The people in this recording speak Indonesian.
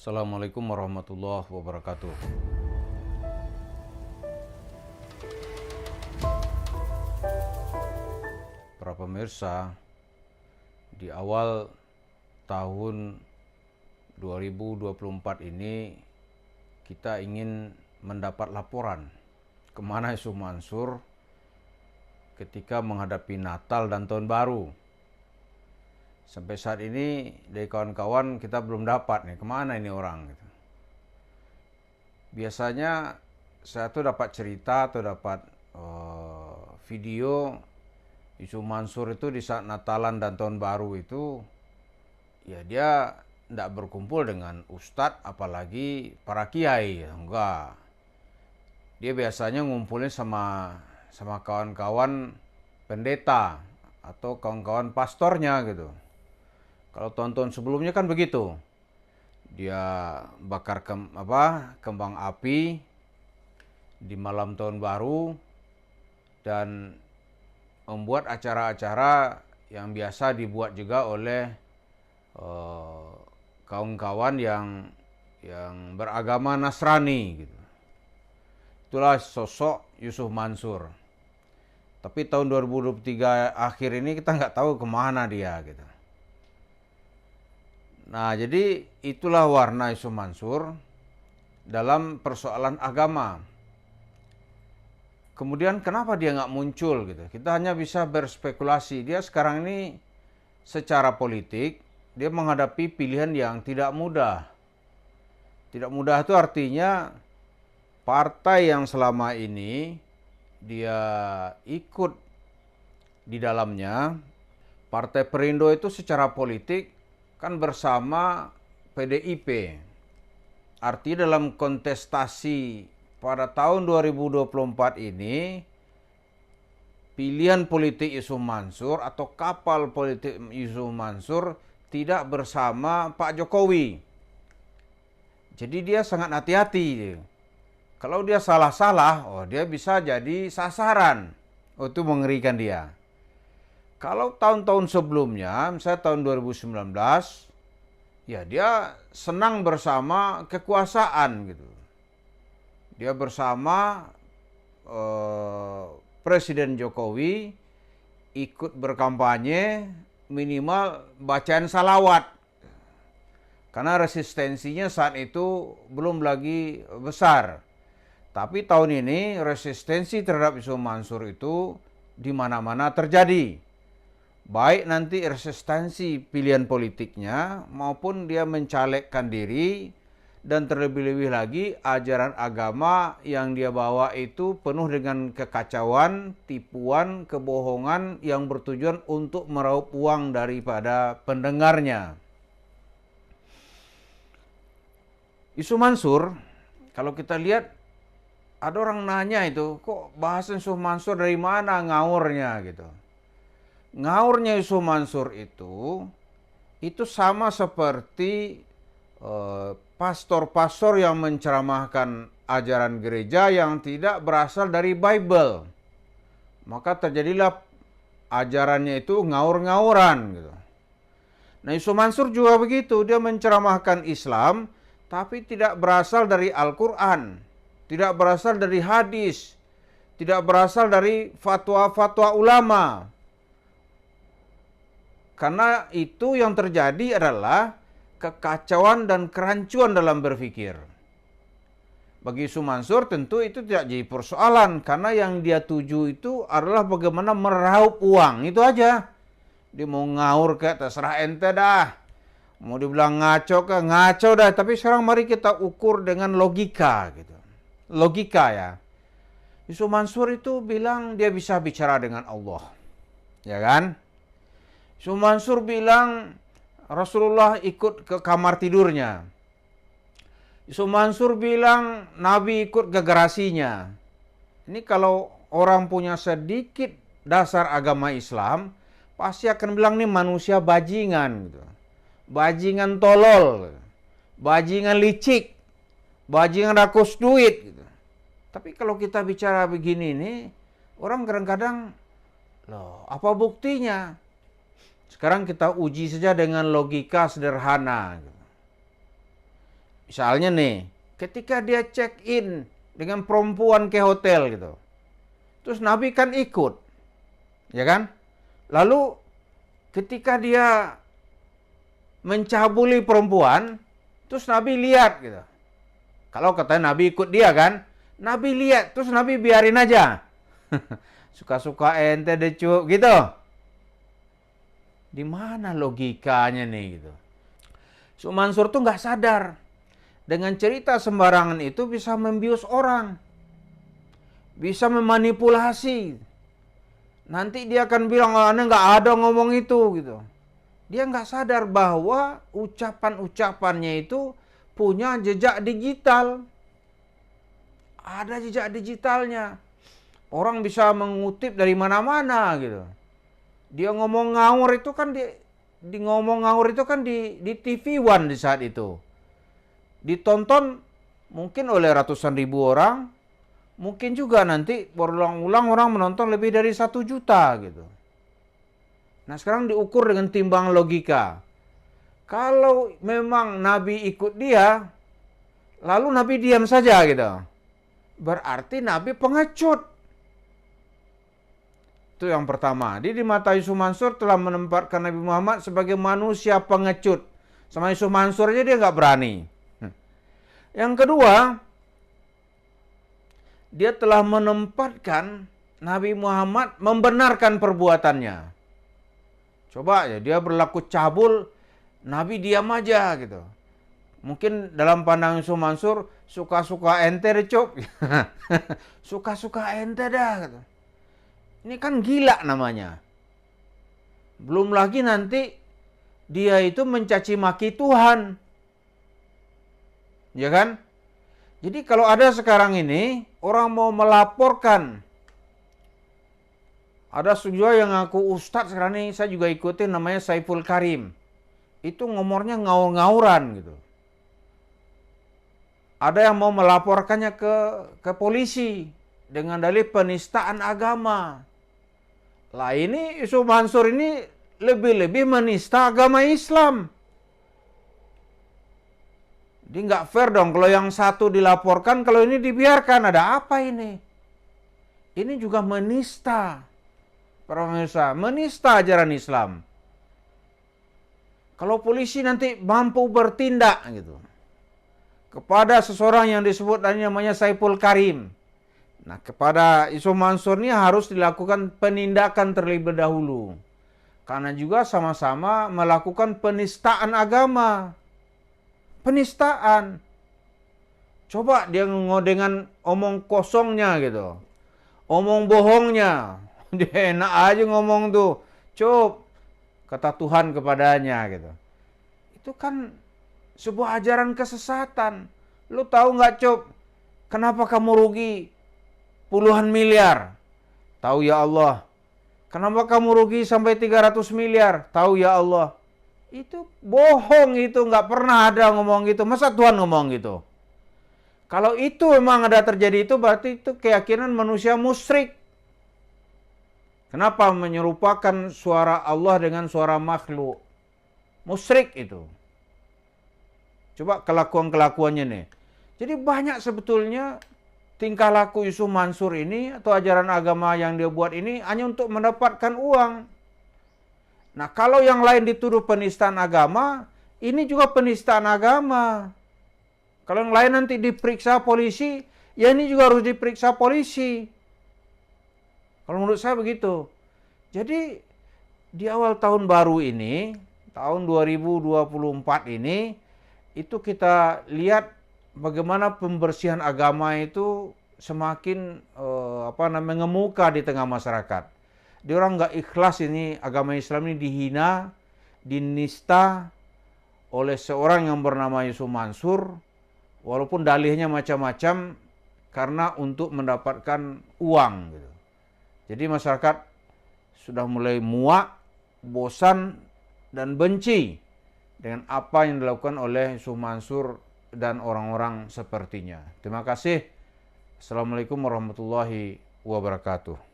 Assalamualaikum warahmatullahi wabarakatuh. Para pemirsa, di awal tahun 2024 ini kita ingin mendapat laporan kemana Yusuf Mansur ketika menghadapi Natal dan Tahun Baru. Sampai saat ini dari kawan-kawan kita belum dapat nih kemana ini orang gitu. Biasanya saya tuh dapat cerita atau dapat video Yusuf Mansur itu di saat Natalan dan Tahun Baru itu ya dia tidak berkumpul dengan ustadz apalagi para kiai, enggak. Dia biasanya ngumpulnya sama kawan-kawan pendeta atau kawan-kawan pastornya gitu. Kalau tahun-tahun sebelumnya kan begitu. Dia bakar kembang api di malam tahun baru dan membuat acara-acara yang biasa dibuat juga oleh kawan-kawan yang beragama Nasrani gitu. Itulah sosok Yusuf Mansur. Tapi tahun 2023 akhir ini kita nggak tahu kemana dia gitu. Nah, jadi itulah warna Yusuf Mansur dalam persoalan agama. Kemudian kenapa dia nggak muncul gitu? Kita hanya bisa berspekulasi. Dia sekarang ini secara politik, dia menghadapi pilihan yang tidak mudah. Tidak mudah itu artinya partai yang selama ini dia ikut di dalamnya, Partai Perindo itu secara politik kan bersama PDIP. Artinya dalam kontestasi pada tahun 2024 ini, pilihan politik Yusuf Mansur atau kapal politik Yusuf Mansur tidak bersama Pak Jokowi. Jadi dia sangat hati-hati. Kalau dia salah-salah, dia bisa jadi sasaran. Itu mengerikan dia. Kalau tahun-tahun sebelumnya, misalnya tahun 2019, ya dia senang bersama kekuasaan gitu. Dia bersama Presiden Jokowi ikut berkampanye minimal bacaan salawat. Karena resistensinya saat itu belum lagi besar. Tapi tahun ini resistensi terhadap Yusuf Mansur itu di mana-mana terjadi. Baik nanti resistensi pilihan politiknya maupun dia mencalekkan diri dan terlebih-lebih lagi ajaran agama yang dia bawa itu penuh dengan kekacauan, tipuan, kebohongan yang bertujuan untuk meraup uang daripada pendengarnya. Yusuf Mansur, kalau kita lihat ada orang nanya itu, kok bahasan Yusuf Mansur dari mana ngaurnya gitu. Ngaurnya Yusuf Mansur itu sama seperti pastor-pastor yang menceramahkan ajaran gereja yang tidak berasal dari Bible. Maka terjadilah ajarannya itu ngaur-ngauran gitu. Nah, Yusuf Mansur juga begitu, dia menceramahkan Islam tapi tidak berasal dari Al-Quran, tidak berasal dari hadis, tidak berasal dari fatwa-fatwa ulama. Karena itu yang terjadi adalah kekacauan dan kerancuan dalam berpikir. Bagi Yusuf Mansur tentu itu tidak jadi persoalan. Karena yang dia tuju itu adalah bagaimana meraup uang. Itu aja. Dia mau ngaur ke terserah ente dah. Mau dibilang ngaco ke ngaco dah. Tapi sekarang mari kita ukur dengan logika gitu. Logika ya. Yusuf Mansur itu bilang dia bisa bicara dengan Allah. Ya kan? Yusuf Mansur bilang Rasulullah ikut ke kamar tidurnya. Yusuf Mansur bilang Nabi ikut ke garasinya. Ini kalau orang punya sedikit dasar agama Islam, pasti akan bilang nih manusia bajingan gitu. Bajingan tolol, bajingan licik, bajingan rakus duit gitu. Tapi kalau kita bicara begini nih, orang kadang-kadang, loh apa buktinya? Sekarang kita uji saja dengan logika sederhana. Misalnya nih, ketika dia check in dengan perempuan ke hotel gitu. Terus Nabi kan ikut, ya kan? Lalu ketika dia mencabuli perempuan, terus Nabi lihat gitu. Kalau katanya Nabi ikut dia kan, Nabi lihat, terus Nabi biarin aja. Suka-suka ente deh Cuk, gitu. Di mana logikanya nih gitu. Mansur tuh nggak sadar. Dengan cerita sembarangan itu bisa membius orang. Bisa memanipulasi. Nanti dia akan bilang, oh, Anda nggak ada ngomong itu gitu. Dia nggak sadar bahwa ucapan-ucapannya itu punya jejak digital. Ada jejak digitalnya. Orang bisa mengutip dari mana-mana gitu. Dia ngomong ngawur itu kan di ngomong ngawur itu kan di TV One di saat itu. Ditonton mungkin oleh ratusan ribu orang, mungkin juga nanti berulang-ulang orang menonton lebih dari 1 juta gitu. Nah sekarang diukur dengan timbang logika. Kalau memang Nabi ikut dia, lalu Nabi diam saja gitu. Berarti Nabi pengecut. Itu yang pertama. Di mata Yusuf Mansur telah menempatkan Nabi Muhammad sebagai manusia pengecut. Sama Yusuf Mansur aja dia nggak berani. Yang kedua, dia telah menempatkan Nabi Muhammad membenarkan perbuatannya. Coba ya, dia berlaku cabul, Nabi diam aja gitu. Mungkin dalam pandangan Yusuf Mansur, suka-suka ente deh Cuk. Suka-suka ente dah gitu. Ini kan gila namanya. Belum lagi nanti dia itu mencaci maki Tuhan. Ya kan? Jadi kalau ada sekarang ini, orang mau melaporkan. Ada juga yang ngaku ustadz sekarang ini, saya juga ikutin namanya Saiful Karim. Itu ngomornya ngaur-ngauran gitu. Ada yang mau melaporkannya ke polisi dengan dalih penistaan agama. Lah ini Yusuf Mansur ini lebih-lebih menista agama Islam. Jadi nggak fair dong kalau yang satu dilaporkan, kalau ini dibiarkan. Ada apa ini? Ini juga menista. Para pemirsa, menista ajaran Islam. Kalau polisi nanti mampu bertindak gitu kepada seseorang yang disebut tadi namanya Saiful Karim. Nah, kepada Yusuf Mansur ini harus dilakukan penindakan terlebih dahulu. Karena juga sama-sama melakukan penistaan agama. Penistaan. Coba dia dengan omong kosongnya gitu. Omong bohongnya. Dia enak aja ngomong tuh. Cuk, kata Tuhan kepadanya gitu. Itu kan sebuah ajaran kesesatan. Lu tahu nggak Cuk, kenapa kamu rugi puluhan miliar? Tahu ya Allah. Kenapa kamu rugi sampai 300 miliar? Tahu ya Allah. Itu bohong, itu nggak pernah ada ngomong gitu. Masa Tuhan ngomong gitu? Kalau itu memang ada terjadi itu berarti itu keyakinan manusia musyrik. Kenapa menyerupakan suara Allah dengan suara makhluk? Musyrik itu. Coba kelakuan-kelakuannya nih. Jadi banyak sebetulnya tingkah laku Yusuf Mansur ini atau ajaran agama yang dia buat ini hanya untuk mendapatkan uang. Nah, kalau yang lain dituduh penistaan agama, ini juga penistaan agama. Kalau yang lain nanti diperiksa polisi, ya ini juga harus diperiksa polisi. Kalau menurut saya begitu. Jadi, di awal tahun baru ini, tahun 2024 ini, itu kita lihat bagaimana pembersihan agama itu semakin ngemuka di tengah masyarakat. Dia orang nggak ikhlas ini agama Islam ini dihina, dinista oleh seorang yang bernama Yusuf Mansur, walaupun dalihnya macam-macam karena untuk mendapatkan uang. Gitu. Jadi masyarakat sudah mulai muak, bosan, dan benci dengan apa yang dilakukan oleh Yusuf Mansur dan orang-orang sepertinya. Terima kasih. Assalamualaikum warahmatullahi wabarakatuh.